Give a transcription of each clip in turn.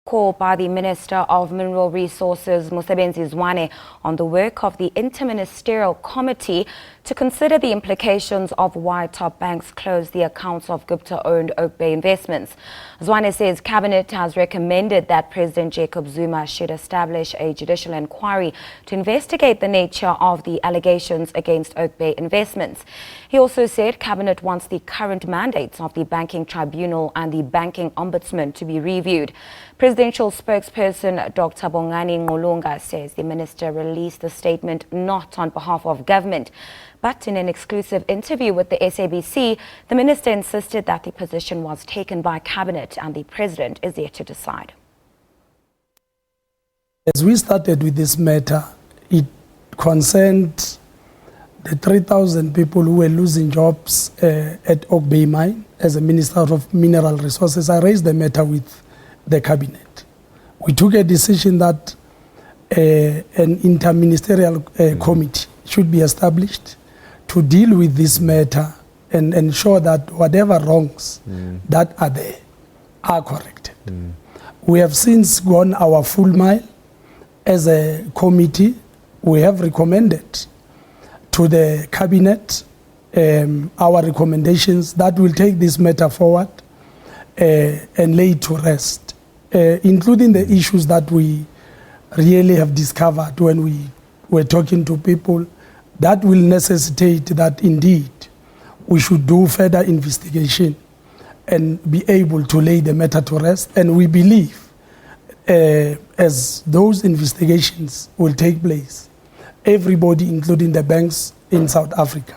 Call by the Minister of Mineral Resources, Mosebenzi Zwane, on the work of the Inter-Ministerial Committee to consider the implications of why top banks closed the accounts of Gupta-owned Oakbay Investments. Zwane says Cabinet has recommended that President Jacob Zuma should establish a judicial inquiry to investigate the nature of the allegations against Oakbay Investments. He also said Cabinet wants the current mandates of the Banking Tribunal and the Banking Ombudsman to be reviewed. Presidential spokesperson Dr Bongani Ngqulunga says the minister released the statement not on behalf of government, but in an exclusive interview with the SABC, the minister insisted that the position was taken by Cabinet and the President is yet to decide. As we started with this matter, it concerned the 3,000 people who were losing jobs at Oakbay Mine. As a Minister of Mineral Resources, I raised the matter with the Cabinet. We took a decision that an Inter-Ministerial Committee should be established to deal with this matter and ensure that whatever wrongs that are there are corrected. We have since gone our full mile as a committee. We have recommended to the Cabinet our recommendations that will take this matter forward and lay it to rest, including the issues that we really have discovered when we were talking to people that will necessitate that indeed we should do further investigation and be able to lay the matter to rest. And we believe as those investigations will take place, everybody, including the banks in South Africa,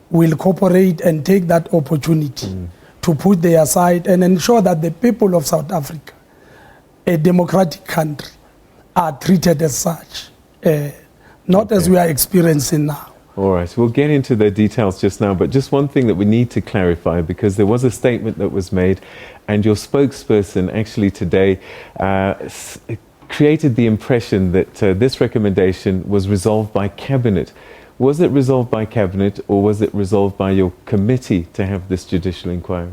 will cooperate and take that opportunity to put their side and ensure that the people of South Africa, a democratic country, are treated as such, not as we are experiencing now. All right, we'll get into the details just now, but just one thing that we need to clarify, because there was a statement that was made and your spokesperson actually today created the impression that this recommendation was resolved by Cabinet. Was it resolved by Cabinet or was it resolved by your committee to have this judicial inquiry?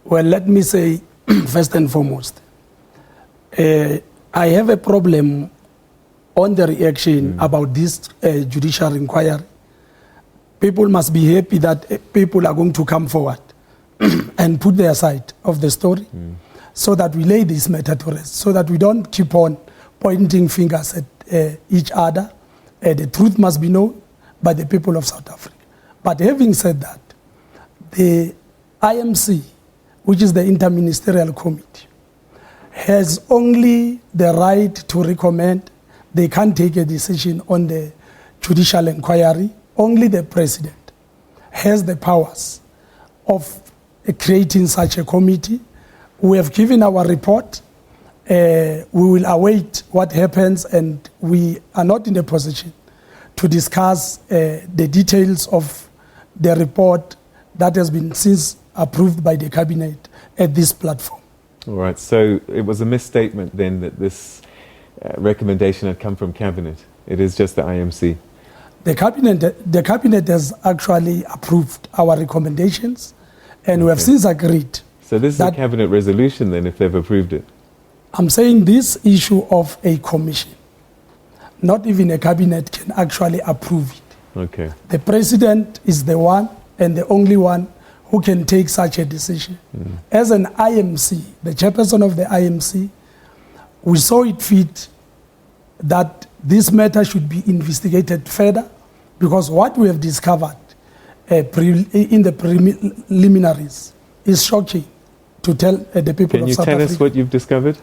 Well, let me say first and foremost, I have a problem on the reaction about this judicial inquiry. People must be happy that people are going to come forward and put their side of the story so that we lay this matter to rest, so that we don't keep on pointing fingers at each other. The truth must be known by the people of South Africa. But having said that, the IMC, which is the Inter-Ministerial Committee, has only the right to recommend. They can't take a decision on the judicial inquiry. Only the President has the powers of creating such a committee. We have given our report. We will await what happens, and we are not in a position to discuss the details of the report that has been since approved by the Cabinet at this platform. All right, so it was a misstatement then that this recommendation had come from Cabinet. It is just the IMC. The Cabinet has actually approved our recommendations, and we have since agreed. So this is a Cabinet resolution then, if they've approved it? I'm saying this issue of a commission, not even a Cabinet can actually approve it. Okay. The President is the one and the only one who can take such a decision. As an IMC, the chairperson of the IMC, we saw it fit that this matter should be investigated further, because what we have discovered in the preliminaries is shocking to tell the people of South Africa. Can you tell us what you've discovered?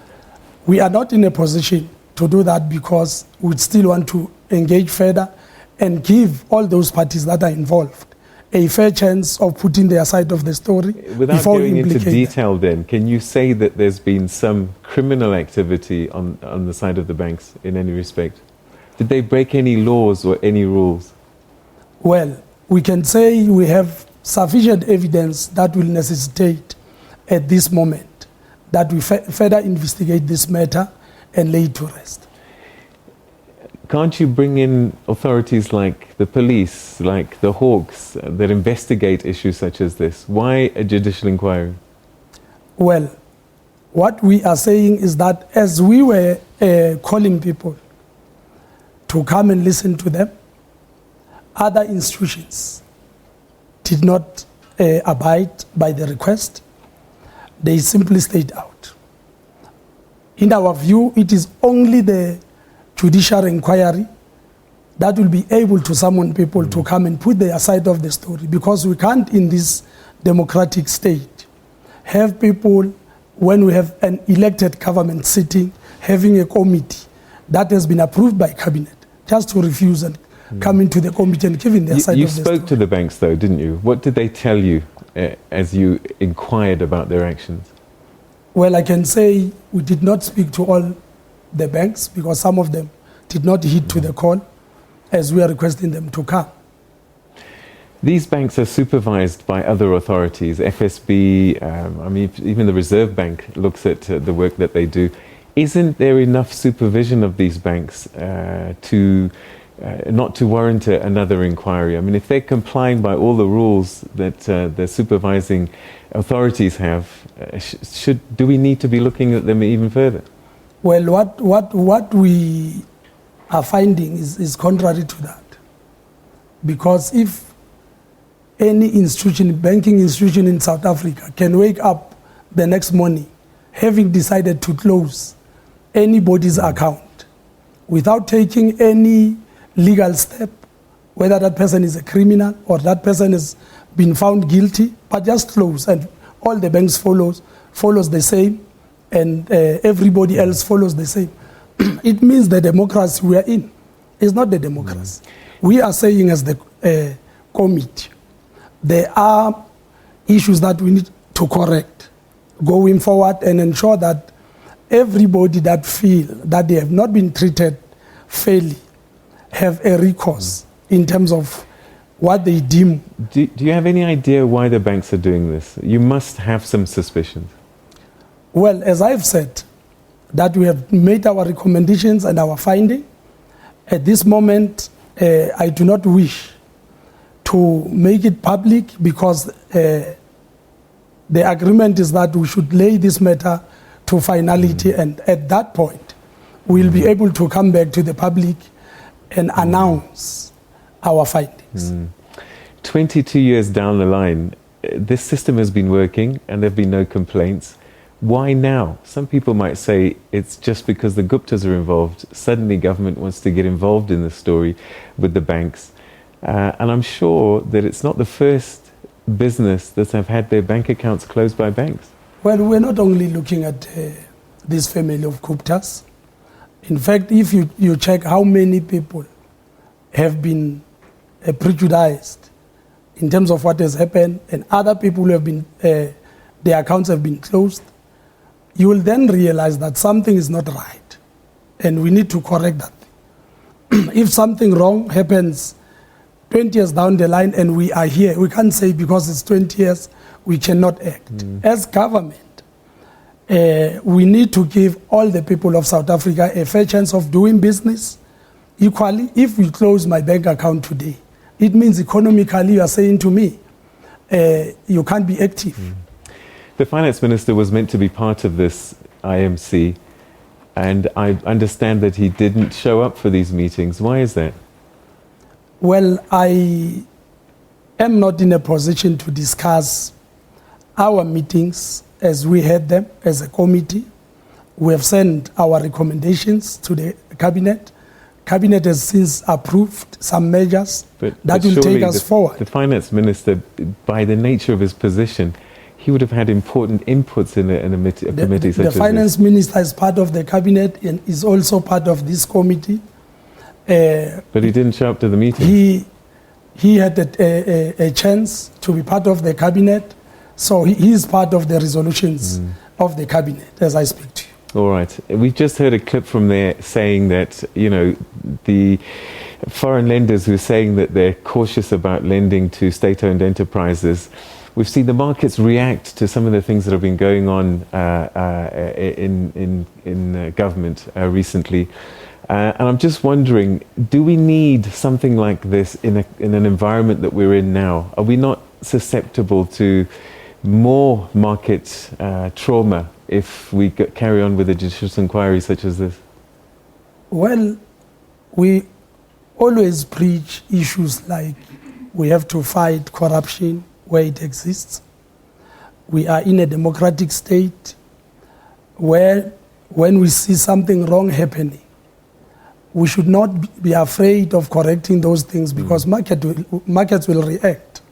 We are not in a position to do that because we still want to engage further and give all those parties that are involved a fair chance of putting their side of the story. Without going into detail then, can you say that there's been some criminal activity on the side of the banks in any respect? Did they break any laws or any rules? Well, we can say we have sufficient evidence that will necessitate at this moment that we further investigate this matter and lay it to rest. Can't you bring in authorities like the police, like the Hawks, that investigate issues such as this? Why a judicial inquiry? Well, What we are saying is that as we were calling people to come and listen to them, other institutions did not abide by the request. They simply stayed out. In our view, it is only the Judicial Enquiry that will be able to summon people to come and put their side of the story, because we can't, in this democratic state, have people, when we have an elected government sitting, having a committee that has been approved by cabinet, just to refuse and come into the committee and giving their side of the story. You spoke to the banks though, didn't you? What did they tell you as you inquired about their actions? Well, I can say we did not speak to all the banks, because some of them did not heed to the call as we are requesting them to come. These banks are supervised by other authorities, FSB, I mean, even the Reserve Bank looks at the work that they do. Isn't there enough supervision of these banks to not to warrant another inquiry? I mean, if they're complying by all the rules that the supervising authorities have, do we need to be looking at them even further? Well, what we are finding is contrary to that. Because if any institution, banking institution in South Africa can wake up the next morning having decided to close anybody's account without taking any legal step, whether that person is a criminal or that person has been found guilty, but just close, and all the banks follows the same, and everybody else follows the same. It means the democracy we are in is not the democracy. We are saying as the committee, there are issues that we need to correct going forward and ensure that everybody that feel that they have not been treated fairly have a recourse in terms of what they deem. Do you have any idea why the banks are doing this? You must have some suspicions. Well, as I've said, that we have made our recommendations and our finding. At this moment, I do not wish to make it public, because the agreement is that we should lay this matter to finality, and at that point, we'll be able to come back to the public and announce our findings. 22 years down the line, this system has been working and there have been no complaints. Why now? Some people might say it's just because the Guptas are involved. Suddenly government wants to get involved in the story with the banks. And I'm sure that it's not the first business that have had their bank accounts closed by banks. Well, we're not only looking at this family of Guptas. In fact, if you check how many people have been prejudiced in terms of what has happened, and other people who have been, their accounts have been closed, you will then realize that something is not right, and we need to correct that. If something wrong happens 20 years down the line and we are here, we can't say because it's 20 years we cannot act. As government, we need to give all the people of South Africa a fair chance of doing business equally. If we close my bank account today, it means economically you are saying to me, you can't be active. The finance minister was meant to be part of this IMC, and I understand that he didn't show up for these meetings. Why is that? Well, I am not in a position to discuss our meetings as we had them as a committee. We have sent our recommendations to the cabinet. Cabinet has since approved some measures that will take us forward. The finance minister, by the nature of his position, he would have had important inputs in a committee such as this. The finance minister is part of the cabinet and is also part of this committee. But he didn't show up to the meeting. He had a chance to be part of the cabinet, so he is part of the resolutions of the cabinet as I speak to you. All right. We've just heard a clip from there saying that, you know, the foreign lenders who are saying that they're cautious about lending to state-owned enterprises. We've seen the markets react to some of the things that have been going on in government recently. And I'm just wondering, do we need something like this in an environment that we're in now? Are we not susceptible to more market trauma if we carry on with a judicial inquiry such as this? Well, we always preach issues like we have to fight corruption where it exists. We are in a democratic state where when we see something wrong happening, we should not be afraid of correcting those things because markets will react.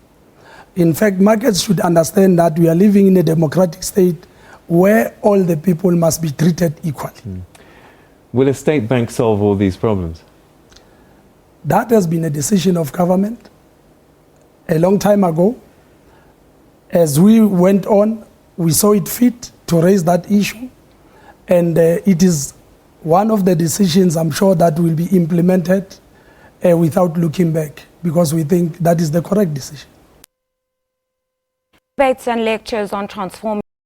In fact, markets should understand that we are living in a democratic state where all the people must be treated equally. Will a state bank solve all these problems? That has been a decision of government a long time ago. As we went on, we saw it fit to raise that issue, and it is one of the decisions I'm sure that will be implemented without looking back, because we think that is the correct decision. Debates and lectures on transforming